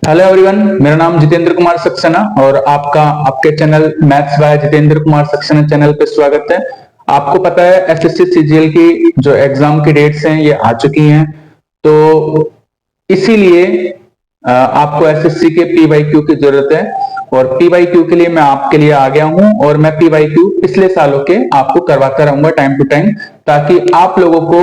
Hello everyone, मेरा नाम जितेंद्र कुमार सक्सेना और आपका आपके channel maths by Jitendra Kumar Saxena channel पे स्वागत है। आपको पता है एसएससी सीजीएल की जो एग्जाम की डेट्स हैं ये आ चुकी हैं, तो इसीलिए आपको एसएससी के पीवाईक्यू की जरूरत है और पीवाईक्यू के लिए मैं आपके लिए आ गया हूं और मैं पीवाईक्यू पिछले सालों के आपको करवाता रहूंगा टाइम टू टाइम, ताकि आप लोगों को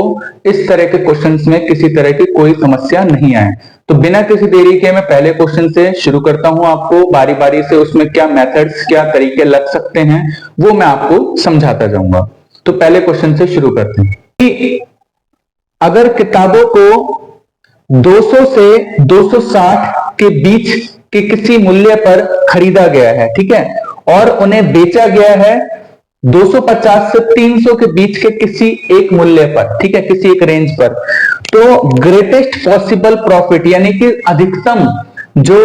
इस तरह के क्वेश्चंस में किसी तरह की कोई समस्या नहीं आए। तो बिना किसी देरी के मैं पहले क्वेश्चन से शुरू करता हूं, आपको बारी बारी से उसमें क्या मेथड्स क्या तरीके लग सकते हैं वो मैं आपको समझाता जाऊंगा। तो पहले क्वेश्चन से शुरू करते हैं कि अगर किताबों को 200 से 260 के बीच के किसी मूल्य पर खरीदा गया है, ठीक है, और उन्हें बेचा गया है 250 से 300 के बीच के किसी एक मूल्य पर, ठीक है, किसी एक रेंज पर, तो ग्रेटेस्ट पॉसिबल प्रॉफिट यानी कि अधिकतम जो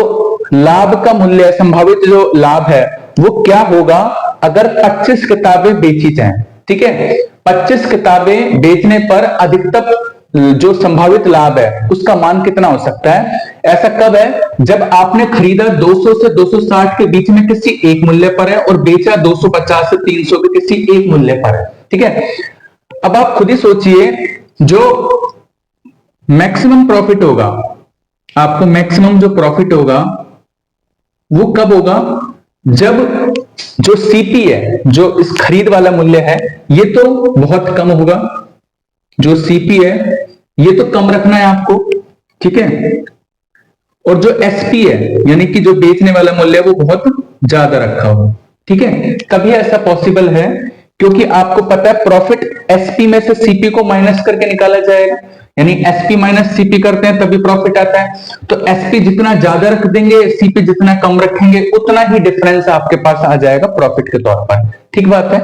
लाभ का मूल्य, संभावित जो लाभ है वो क्या होगा अगर 25 किताबें बेची जाएं, ठीक है। 25 किताबें बेचने पर अधिकतम जो संभावित लाभ है उसका मान कितना हो सकता है? ऐसा कब है? जब आपने खरीदा 200 से 260 के बीच में किसी एक मूल्य पर है और बेचा 250 से 300 के किसी एक मूल्य पर है, ठीक है। अब आप खुद ही सोचिए, जो मैक्सिमम प्रॉफिट होगा, आपको मैक्सिमम जो प्रॉफिट होगा वो कब होगा? जब जो सीपी है, जो इस खरीद वाला मूल्य है, ये तो बहुत कम होगा, जो सीपी है ये तो कम रखना है आपको, ठीक है, और जो एसपी है यानी कि जो बेचने वाला मूल्य है वो बहुत ज्यादा रखा हो, ठीक है। तभी ऐसा पॉसिबल है क्योंकि आपको पता है प्रॉफिट एसपी में से सीपी को माइनस करके निकाला जाएगा, यानी एसपी माइनस सीपी करते हैं तभी प्रॉफिट आता है। तो एसपी जितना ज्यादा रख देंगे, सीपी जितना कम रखेंगे, उतना ही डिफरेंस आपके पास आ जाएगा प्रॉफिट के तौर पर, ठीक बात है।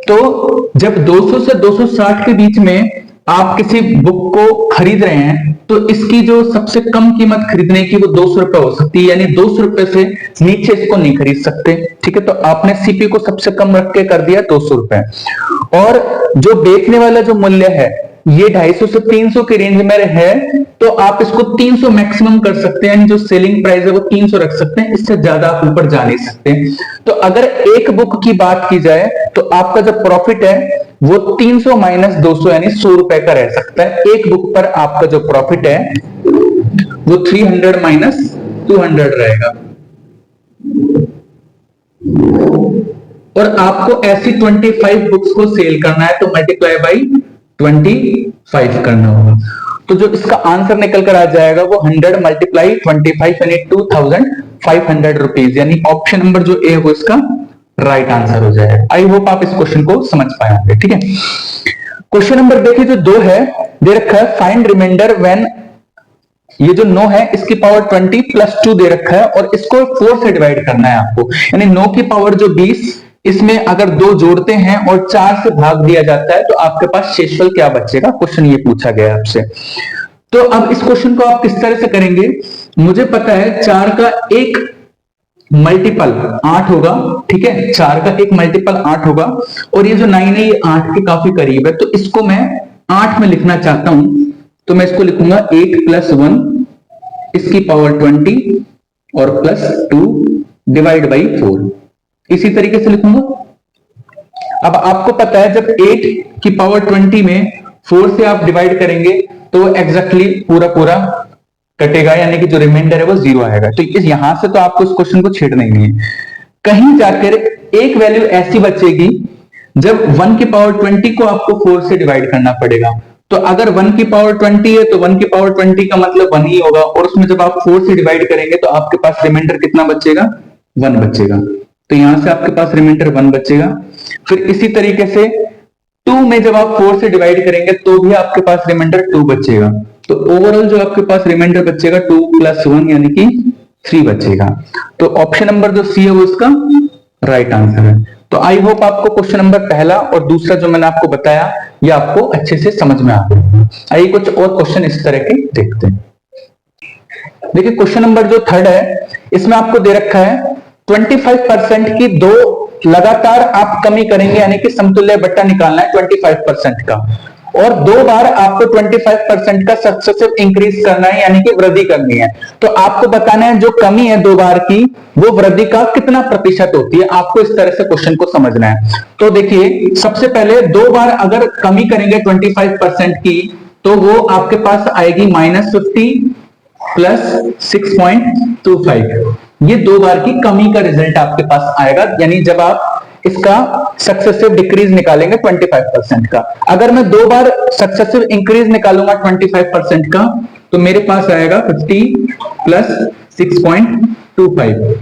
तो जब 200 से 260 के बीच में आप किसी बुक को खरीद रहे हैं तो इसकी जो सबसे कम कीमत खरीदने की वो 200 रुपए हो सकती है, यानी 200 रुपए से नीचे इसको नहीं खरीद सकते, ठीक है। तो आपने सीपी को सबसे कम रख के कर दिया 200 रुपए, और जो बेचने वाला जो मूल्य है ये 250 से 300 के रेंज में है, तो आप इसको 300 मैक्सिमम कर सकते हैं, यानी जो सेलिंग प्राइस है वो 300 रख सकते हैं, इससे ज्यादा आप ऊपर जा नहीं सकते। तो अगर एक बुक की बात की जाए तो आपका जो प्रॉफिट है वो 300 माइनस 200 यानी 100 रुपए का रह सकता है। एक बुक पर आपका जो प्रॉफिट है वो 300 माइनस 200 रहेगा, और आपको ऐसी 25 बुक्स को सेल करना है तो मल्टीप्लाई बाई 25 करना होगा। तो जो इसका आंसर निकल कर आ जाएगा वो 100 मल्टीप्लाई 25 यानी 2500 रुपीज, यानी ऑप्शन नंबर जो ए है वो इसका राइट आंसर हो जाएगा। आई होप आप इस क्वेश्चन को समझ पाए होंगे, ठीक है। क्वेश्चन नंबर देखिए जो 2 है, दे रखा है फाइंड रिमाइंडर व्हेन, ये जो 9 है इसकी पावर 20 प्लस 2 दे रखा है और इसको 4 से डिवाइड करना है आपको, यानी 9 की पावर जो 20, इसमें अगर 2 जोड़ते हैं और 4 से भाग दिया जाता है तो आपके पास शेषफल क्या बचेगा, क्वेश्चन ये पूछा गया आपसे। तो अब इस क्वेश्चन को आप किस तरह से करेंगे? मुझे पता है 4 का एक मल्टीपल 8 होगा, ठीक है, 4 का एक मल्टीपल 8 होगा, और ये जो 9 है ये 8 के काफी करीब है, तो इसको मैं 8 में लिखना चाहता हूं, तो मैं इसको लिखूंगा 8 प्लस 1 इसकी पावर 20 और प्लस 2 डिवाइड बाई 4, इसी तरीके से लिखूंगा। अब आपको पता है जब 8 की पावर 20 में 4 से आप डिवाइड करेंगे तो एग्जैक्टली पूरा पूरा कटेगा, यानी कि जो रिमाइंडर है वो 0 आएगा। तो इस यहां से तो आपको इस क्वेश्चन को छेड़ना ही नहीं है, कहीं जाकर एक वैल्यू ऐसी बचेगी जब 1 की पावर 20 को आपको 4 से डिवाइड करना पड़ेगा। तो अगर 1 की पावर 20 है तो 1 की पावर 20 का मतलब 1 ही होगा, और उसमें जब आप 4 से डिवाइड करेंगे तो आपके पास रिमाइंडर कितना बचेगा? 1 बचेगा। तो यहां से आपके पास रिमाइंडर 1 बचेगा। फिर इसी तरीके से 2 में जब आप 4 से डिवाइड करेंगे तो भी आपके पास रिमाइंडर 2 बचेगा। तो ओवरऑल जो आपके पास रिमाइंडर बचेगा 2 प्लस 1 यानी कि 3 बचेगा। तो ऑप्शन नंबर जो सी है वो इसका राइट आंसर है। तो आई होप आपको क्वेश्चन नंबर पहला और दूसरा जो मैंने आपको बताया ये आपको अच्छे से समझ में आ गया। आइए कुछ और क्वेश्चन इस तरह के देखते हैं। देखिए क्वेश्चन नंबर जो 3 है इसमें आपको दे रखा है 25% की 2 लगातार आप कमी करेंगे, यानी कि समतुल्य बट्टा निकालना है 25% का, और 2 बार आपको 25% का सक्सेसिव इंक्रीज करना है, यानी कि वृद्धि करनी है। तो आपको बताना है जो कमी है 2 बार की, वो वृद्धि का कितना प्रतिशत होती है। आपको इस तरह से क्वेश्चन को समझना है। तो देखिए, सबसे पहले 2 बार अगर कमी करेंगे 25% की, तो वो आपके पास आएगी -50 प्लस 6.25। ये 2 बार की कमी का रिजल्ट आपके पास आएगा, यानी जब आप इसका सक्सेसिव डिक्रीज निकालेंगे 25% का। अगर मैं 2 बार सक्सेसिव इंक्रीज निकालूंगा 25% का, तो मेरे पास आएगा 50 प्लस 6.25।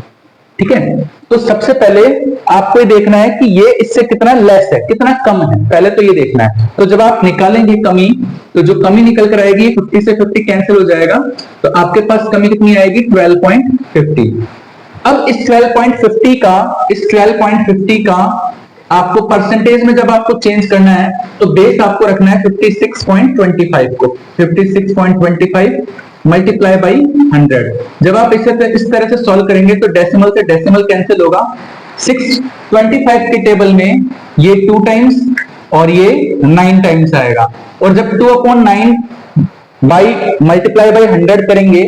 ठीक है, तो सबसे पहले आपको ये देखना है कि ये इससे कितना लेस है, कितना कम है, पहले तो ये देखना है। तो जब आप निकालेंगे कमी, तो जो कमी निकल कर आएगी 50 से 50 कैंसिल हो जाएगा, तो आपके पास कमी कितनी आएगी 12.50। अब इस 12.50 का आपको परसेंटेज में जब आपको चेंज करना है, तो बेस आपको रखना है 56.25 को। 56.25 मल्टीप्लाई बाई 100। जब आप इसे इस तरह से सॉल्व करेंगे तो डेसिमल से डेसिमल कैंसिल होगा। 625 के टेबल में ये 2 टाइम्स और ये 9 टाइम्स आएगा, और जब 2/9 बाई मल्टीप्लाई बाई 100 करेंगे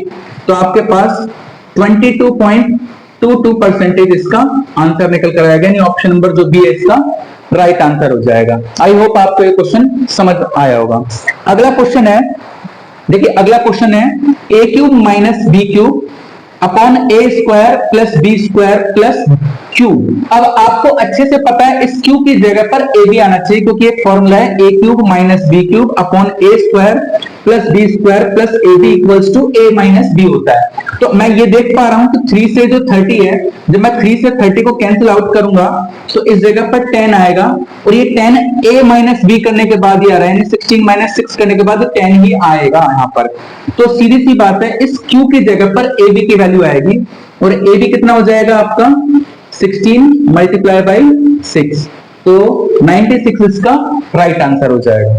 तो आपके पास 22.22% इसका आंसर निकल कर आएगा, यानी ऑप्शन नंबर जो बी है इसका राइट आंसर हो जाएगा। आई होप आपको ये क्वेश्चन समझ आया होगा। अगला क्वेश्चन है, देखिए अगला क्वेश्चन है a cube minus B cube upon A square plus B square plus Q. अब आपको अच्छे से पता है इस क्यू की जगह पर ए बी आना चाहिए, क्योंकि एक फॉर्मूला है a cube minus B cube upon A square plus B square plus A B equals to A minus B होता है। तो मैं ये देख पा रहा हूं कि 3 से जो 30 है, जब मैं 3 से 30 को कैंसिल आउट करूंगा तो इस जगह पर 10 आएगा, और ये 10 a माइनस बी करने के बाद ही आ रहा है, यानी 16 माइनस 6 करने के बाद 10 ही आएगा यहाँ पर। तो सीधी सी बात है, इस q की जगह पर a b की वैल्यू आएगी, और a b कितना हो जाएगा आपका 16 मल्टीप्लाई बाई 6, तो 96 इसका राइट आंसर हो जाएगा।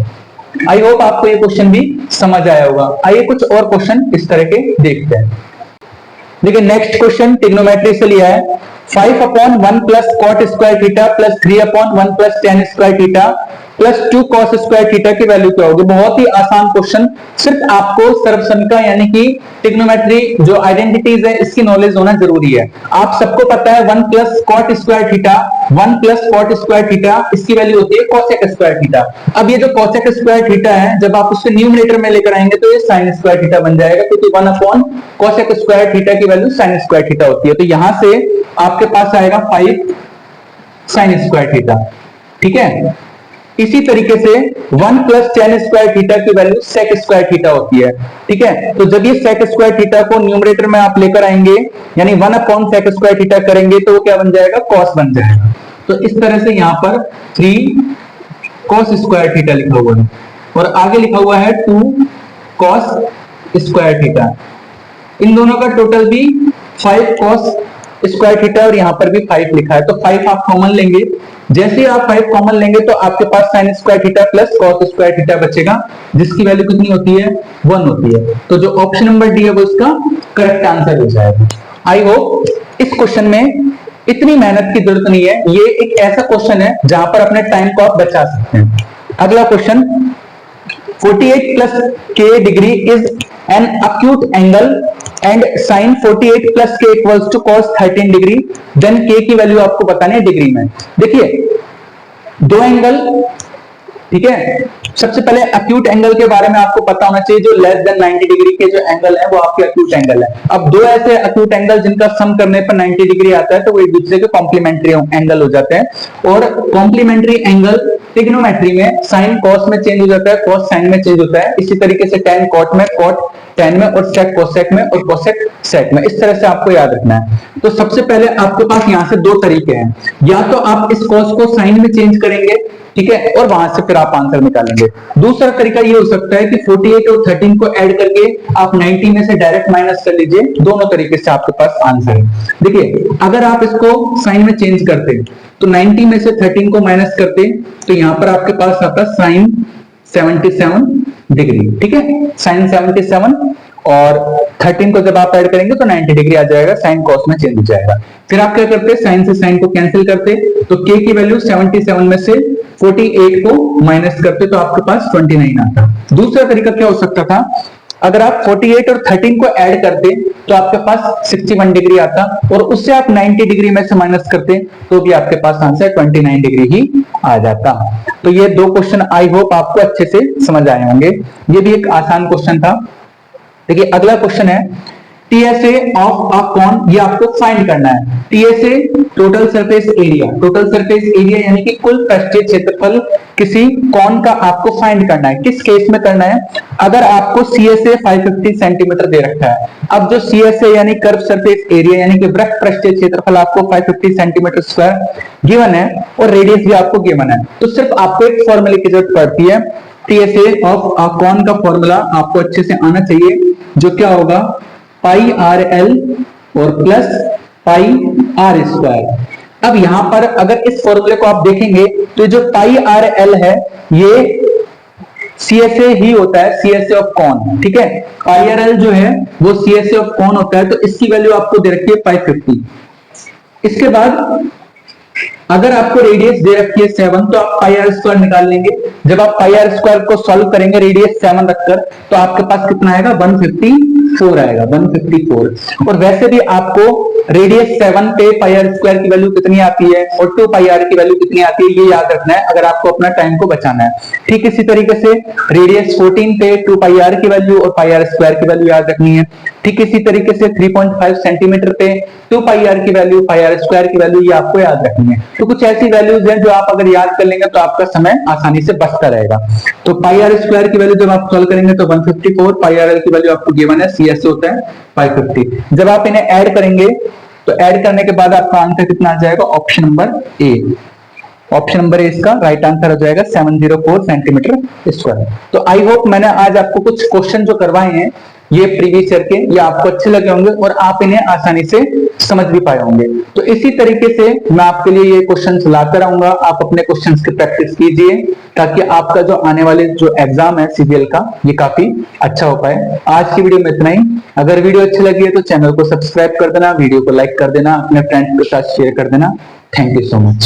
आई होप आपको ये क्वेश्चन भी समझ आया होगा। आइए कुछ और क्वेश्चन इस तरह के देखते हैं। देखिए नेक्स्ट क्वेश्चन ट्रिग्नोमेट्री से लिया है। 5/1 plus cot square theta plus 3/1 plus ten square theta plus 2 cos square theta की वैल्यू क्या होगी। बहुत ही आसान क्वेश्चन, सिर्फ आपको सर्वसंख्या यानी कि ट्रिग्नोमेट्री जो आइडेंटिटीज है इसकी नॉलेज होना जरूरी है। आप सबको पता है 1 plus cot square theta, 1 plus cot square theta, इसकी वैल्यू होती है कोसेक स्क्वायर थीटा। अब ये जो कोसेक स्क्वायर थीटा है, जब आप उससे न्यूमरेटर में लेकर आएंगे तो ये साइन स्क्वायर थीटा बन जाएगा, क्योंकि 1 कोसेक स्क्वायर थीटा की वैल्यू साइन स्क्वायर थीटा होती है। तो यहां से आपके पास आएगा 5 साइन स्क्वायर थीटा। ठीक है, इसी तरीके से 1 प्लस टेन स्क्वायर थीटा की वैल्यू सेक स्क्वायर थीटा होती है। ठीक है, तो जब ये सेक स्क्वायर थीटा को न्यूमरेटर में आप लेकर आएंगे, यानी 1/सेक स्क्वायर थीटा करेंगे, तो वो क्या बन जाएगा, कॉस बन जाएगा। तो इस तरह से यहाँ पर 3 कॉस स्क्वायर थीटा लिखा हुआ है, और आगे लिखा हुआ है 2 कॉस स्क्वायर थीटा। इन दोनों का टोटल भी 5 कॉस स्क्वायर थीटा, और यहाँ पर भी 5 लिखा है। तो 5 आप कॉमन लेंगे, जैसे ही आप 5 कॉमन लेंगे तो आपके पास sine square theta plus cos square theta बचेगा, जिसकी वैल्यू कितनी होती है, 1 होती है। तो जो ऑप्शन नंबर डी है वो इसका करेक्ट आंसर हो जाएगा। आई होप इस क्वेश्चन में इतनी मेहनत की जरूरत नहीं है, ये एक ऐसा क्वेश्चन है जहां पर अपने टाइम को आप बचा सकते हैं। अगला question, 48 plus k degree is an acute angle and sine 48 plus k equals to cos 13 degree, then k की वैल्यू आपको बतानी है डिग्री में। देखिए 2 एंगल, ठीक है, सबसे पहले अक्यूट एंगल के बारे में आपको पता होना चाहिए, जो लेस देन 90 डिग्री के जो एंगल है वो आपके अक्यूट एंगल है। अब 2 ऐसे अक्यूट एंगल जिनका सम करने पर 90 डिग्री आता है, तो वो एक दूसरे के कॉम्प्लीमेंट्री एंगल हो जाते हैं, और कॉम्प्लीमेंट्री एंगल ट्रिग्नोमेट्री में साइन कॉस में चेंज हो जाता है, कॉस साइन में चेंज होता है। इसी तरीके से टेन कॉट में, कॉट टेन में, और सेक कोसेक में, और कोसेक सेक में। इस तरह से आपको याद रखना है। तो सबसे पहले आपके पास यहां से 2 तरीके हैं, या तो आप इस कॉस को साइन में चेंज करेंगे, ठीक है, और वहां से फिर आप आंसर निकालेंगे। दूसरा तरीका ये हो सकता है कि 48 और 13 को ऐड करके आप 90 में से डायरेक्ट माइनस कर लीजिए। दोनों तरीके से आपके पास आंसर है। देखिए अगर आप इसको साइन में चेंज करते तो 90 में से 13 को माइनस करते, तो यहां पर आपके पास आता साइन 77 डिग्री। ठीक है, साइन 77, और 13 को जब आप ऐड करेंगे तो 90 डिग्री आ जाएगा, साइन कॉस में चेंज हो जाएगा। फिर आप क्या करते, साइन से साइन को कैंसिल करते, तो k की वैल्यू 77 में से 48 को माइनस करते तो आपके पास 29 आता। दूसरा तरीका क्या हो सकता था, अगर आप 48 और 13 को ऐड करते तो आपके पास 61 डिग्री आता, और उससे आप 90 डिग्री में से माइनस करते तो भी आपके पास आंसर 29 डिग्री ही आ जाता। तो ये दो क्वेश्चन आई होप आपको अच्छे से समझ आए होंगे। ये भी एक आसान क्वेश्चन था। देखिए अगला क्वेश्चन है, टीएसए ऑफ अ कॉन, ये आपको फाइंड करना है। TSA total surface area, total surface area यानी कि कुल पृष्ठीय क्षेत्रफल किसी कॉन का आपको फाइंड करना है। किस केस में करना है, अगर आपको सीएसए 550 सेंटीमीटर दे रखा है। अब जो सीएसए यानी कर्व सरफेस एरिया यानी कि वृत्त पृष्ठीय क्षेत्रफल आपको 550 सेंटीमीटर स्क्वायर गिवन है और रेडियस भी आपको गिवन है, तो सिर्फ आपको एक फॉर्मूले की जरूरत पड़ती है। टीएसए ऑफ अ कॉन का फॉर्मूला आपको अच्छे से आना चाहिए, जो क्या होगा, पाई आर एल और प्लस पाई आर स्क्वायर। अब यहां पर अगर इस फॉर्मूले को आप देखेंगे तो जो पाई आर एल है ये सीएसए ही होता है, सीएसए ऑफ कॉन, ठीक है। पाई आर एल जो है वो सीएसए ऑफ कॉन होता है, तो इसकी वैल्यू आपको दे रखी है 550। इसके बाद अगर आपको रेडियस दे रखी है 7, तो आप पाई आर स्क्वायर निकाल लेंगे। जब आप पाई आर स्क्वायर को सॉल्व करेंगे रेडियस 7 रखकर, तो आपके पास कितना आएगा, 154 आएगा, 154। और वैसे भी आपको रेडियस 7 पे पाई आर स्क्वायर की वैल्यू कितनी आती है और 2 पाई आर की वैल्यू कितनी आती है, ये याद रखना है अगर आपको अपना टाइम को बचाना है। ठीक इसी तरीके से रेडियस 14 पे 2 पाई आर की वैल्यू और पाई आर स्क्वायर की वैल्यू याद रखनी है। ठीक इसी तरीके से 3.5 सेंटीमीटर पे 2 पाई आर की वैल्यू, पाई आर स्क्वायर की वैल्यू, ये आपको याद रखनी है। तो कुछ ऐसी वैल्यूज हैं जो आप अगर याद कर लेंगे तो आपका समय आसानी से बचता रहेगा। तो पाई आर स्क्वायर की वैल्यू जब आप सॉल्व करेंगे तो 154, पाई आर एल की वैल्यू आपको गिवन है, सीएसए होता है 550। जब आप इन्हें ऐड करेंगे तो ऐड करने के बाद आपका आंसर कितना आ जाएगा, option number A. Option number A इसका राइट आंसर हो जाएगा 704 सेंटीमीटर स्क्वायर। तो आई होप मैंने आज आपको कुछ क्वेश्चन जो करवाए हैं ये प्रीवियस ईयर के, ये आपको अच्छे लगे होंगे और आप इन्हें आसानी से समझ भी पाए होंगे। तो इसी तरीके से मैं आपके लिए ये क्वेश्चंस लाता रहूंगा, आप अपने क्वेश्चंस की प्रैक्टिस कीजिए ताकि आपका जो आने वाले जो एग्जाम है सीजीएल का ये काफी अच्छा हो पाए। आज की वीडियो में इतना ही। अगर वीडियो अच्छी लगी है तो चैनल को सब्सक्राइब कर देना, वीडियो को लाइक कर देना, अपने फ्रेंड्स के साथ शेयर कर देना। Thank you so much.